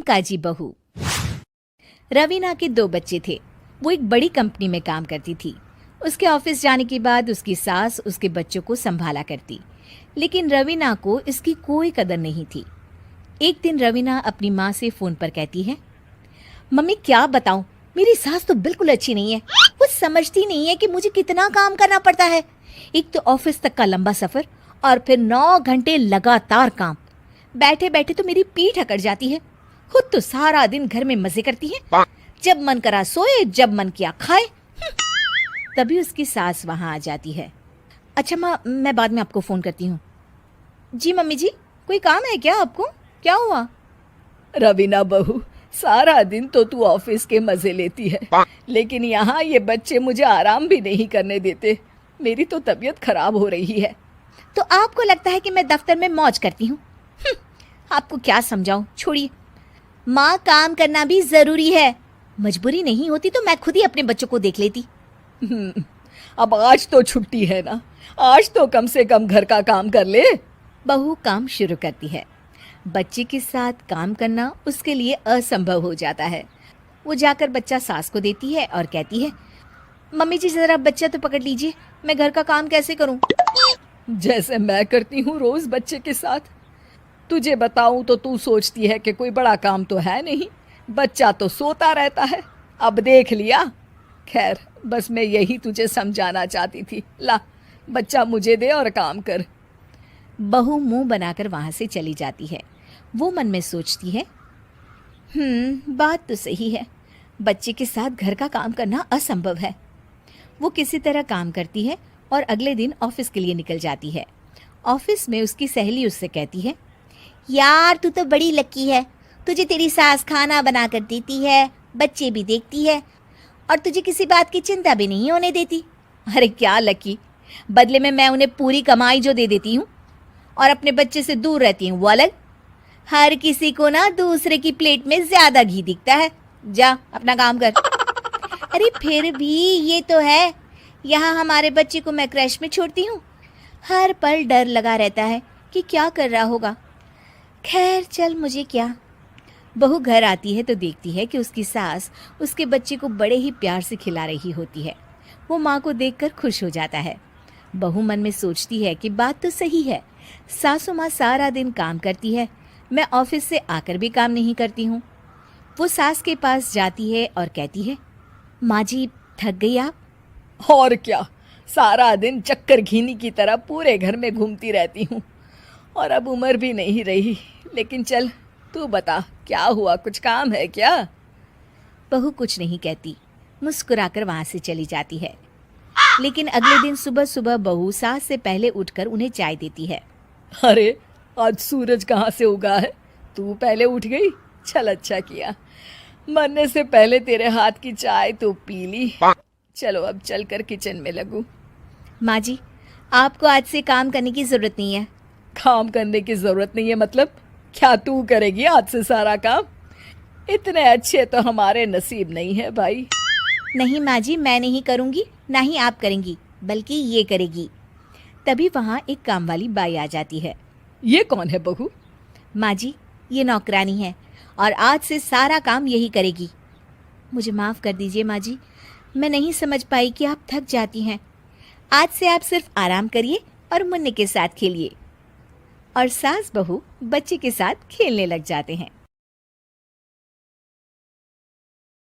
काजी बहू। रवीना के 2 बच्चे थे। वो एक बड़ी कंपनी में काम करती थी। उसके ऑफिस जाने के बाद उसकी सास उसके बच्चों को संभाला करती, लेकिन रवीना को इसकी कोई कदर नहीं थी। एक दिन रवीना अपनी माँ से फोन पर कहती है, मम्मी क्या बताऊं, मेरी सास तो बिल्कुल अच्छी नहीं है। वो समझती नहीं है कि मुझे कितना काम करना पड़ता है। एक तो ऑफिस तक का लंबा सफर और फिर 9 घंटे लगातार काम। बैठे बैठे तो मेरी पीठ अकड़ जाती है। खुद तो सारा दिन घर में मजे करती है, जब मन करा सोए, जब मन किया खाए। तभी उसकी सास वहां आ जाती है। अच्छा माँ, मैं बाद में आपको फोन करती हूँ। जी मम्मी जी, कोई काम है क्या आपको? क्या हुआ? रवीना बहू, सारा दिन तो तू ऑफिस के मजे लेती है, लेकिन यहाँ ये बच्चे मुझे आराम भी नहीं करने देते। मेरी तो तबीयत खराब हो रही है। तो आपको लगता है कि मैं दफ्तर में मौज करती हूँ? आपको क्या समझाऊं, छोड़िए। माँ, काम करना भी जरूरी है। मजबूरी नहीं होती तो मैं खुद ही अपने बच्चों को देख लेती। अब आज तो छुट्टी है ना, आज तो कम से कम घर का काम कर ले। बहू काम शुरू करती है। बच्चे के साथ काम करना उसके लिए असंभव हो जाता है। वो जाकर बच्चा सास को देती है और कहती है, मम्मी जी जरा बच्चा तो पकड़ लीजिए, मैं घर का काम कैसे करूं? जैसे मैं करती हूँ रोज बच्चे के साथ। तुझे बताऊं तो तू सोचती है कि कोई बड़ा काम तो है नहीं, बच्चा तो सोता रहता है। अब देख लिया। खैर, बस मैं यही तुझे समझाना चाहती थी। ला, बच्चा मुझे दे और काम कर। बहू मुंह बनाकर वहां से चली जाती है। वो मन में सोचती है, बात तो सही है, बच्चे के साथ घर का काम करना असंभव है। वो किसी तरह काम करती है और अगले दिन ऑफिस के लिए निकल जाती है। ऑफिस में उसकी सहेली उससे कहती है, यार तू तो बड़ी लकी है, तुझे तेरी सास खाना बना कर देती है, बच्चे भी देखती है और तुझे किसी बात की चिंता भी नहीं होने देती। अरे क्या लकी, बदले में मैं उन्हें पूरी कमाई जो दे देती हूँ और अपने बच्चे से दूर रहती हूँ वो अलग। हर किसी को ना दूसरे की प्लेट में ज्यादा घी दिखता है। जा अपना काम कर। अरे फिर भी ये तो है, यहाँ हमारे बच्चे को मैं क्रैश में छोड़ती हूँ, हर पल डर लगा रहता है कि क्या कर रहा होगा। खैर चल, मुझे क्या। बहू घर आती है तो देखती है कि उसकी सास उसके बच्चे को बड़े ही प्यार से खिला रही होती है। वो माँ को देखकर खुश हो जाता है। बहू मन में सोचती है कि बात तो सही है, सासू माँ सारा दिन काम करती है, मैं ऑफिस से आकर भी काम नहीं करती हूँ। वो सास के पास जाती है और कहती है, माँ जी थक गई आप? और क्या, सारा दिन चक्कर घीनी की तरह पूरे घर में घूमती रहती हूँ और अब उम्र भी नहीं रही। लेकिन चल तू बता, क्या हुआ, कुछ काम है क्या? बहू कुछ नहीं कहती, मुस्कुराकर वहां से चली जाती है। लेकिन अगले दिन सुबह सुबह बहू सास से पहले उठकर उन्हें चाय देती है। अरे आज सूरज कहाँ से उगा है, तू पहले उठ गई। चल अच्छा किया, मरने से पहले तेरे हाथ की चाय तो पी ली। चलो अब चलकर किचन में लगूं। माँ जी, आपको आज से काम करने की जरूरत नहीं है। काम करने की जरूरत नहीं है मतलब? क्या तू करेगी आज से सारा काम? इतने अच्छे तो हमारे नसीब नहीं है भाई। नहीं माँ जी, मैं नहीं करूँगी, ना ही आप करेंगी, बल्कि ये करेगी। तभी वहाँ एक काम वाली बाई आ जाती है। ये कौन है बहू? माँ जी, ये नौकरानी है और आज से सारा काम यही करेगी। मुझे माफ़ कर दीजिए माँ जी, मैं नहीं समझ पाई कि आप थक जाती हैं। आज से आप सिर्फ आराम करिए और मुन्ने के साथ खेलिए। और सास बहू बच्चे के साथ खेलने लग जाते हैं।